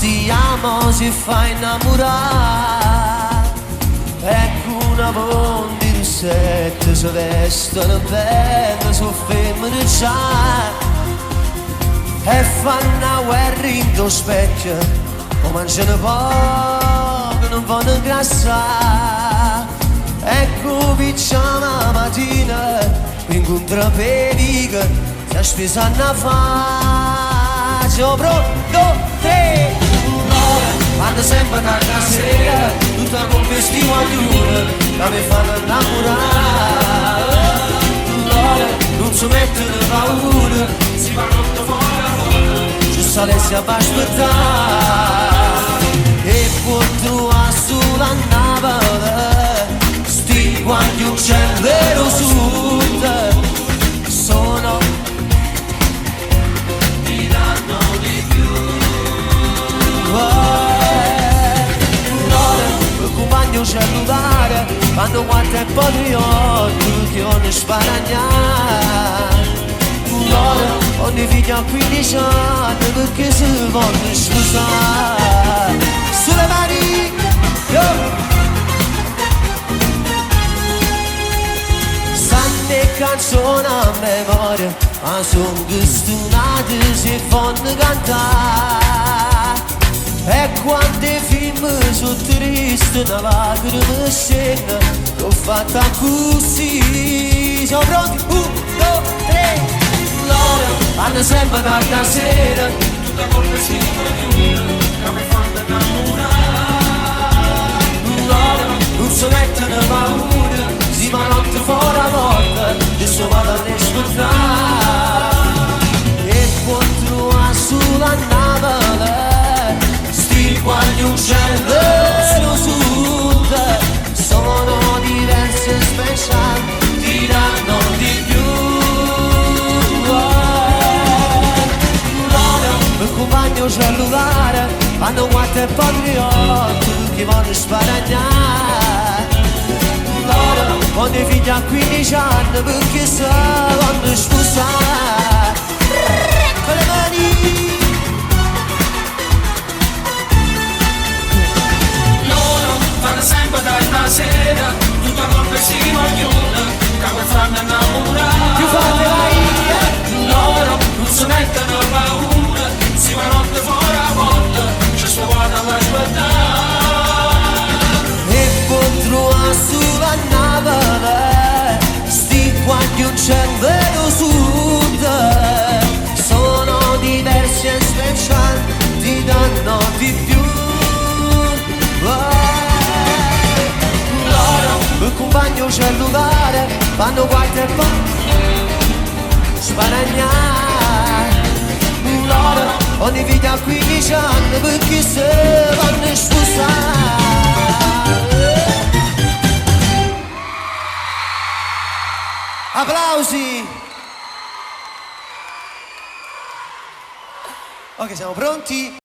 stiamo si fa innamorare. Ecco una vonda di rosette si vestono bene, su femmine già e fanno una guerra in tuo specchio, o mangiano poco, non vanno ingrassare. Ecco picciama mattina, incontra pedica, si aspesanno a faccia. Pronto, 3, quando sempre una sera, tutta con vestito a giure, che mi fanno innamorare. Loro non si mettono paura, si vanno fuori a moda, giusto Alessia va a aspettare. E può trovare sulla nave, sti quanti uccelli lo sud, sono ti danno di più. Compagno cellulare, quando guarda il patriotto che non sparagnare. Loro ogni figlio a 15 anni perché si vogliono sposare. Sulle mani, sanno canzoni a memoria, ma sono destinate si fanno cantare. E quando i film sono tristi, una lacrima scende, l'ho fatta così. Siamo pronti? 1, 2, 3. Loro hanno sempre tarda sera, tutta con le sigle che mi fanno innamorare. Loro non si mettono paura, si manotte fuori a volta, adesso vado a rispettare. E può trovare sulla nave quando uccelli lo sud, sono diversi e speciali, ti danno di più. Loro, il compagno cellulare, quando guarda il patriotto che voglio sparagnare. Loro, quando i figli a 15 anni perché si vanno sposare. Con le mani. Sempre da sera, tutta con vestito ognuno, che vuoi farmi innamorare. Più forte vai! Loro non si mettono paura, si va notte fuori a volta, ci sto guarda alla aspettare. E contro a sulla nave, sti quanti uccelli lo sud, sono diversi e speciali, ti danno di più. Il compagno cellulare, quando guarda e fa sparagnare. Loro ogni vita a 15 anni perché se vanno sposare. Applausi. Ok, siamo pronti?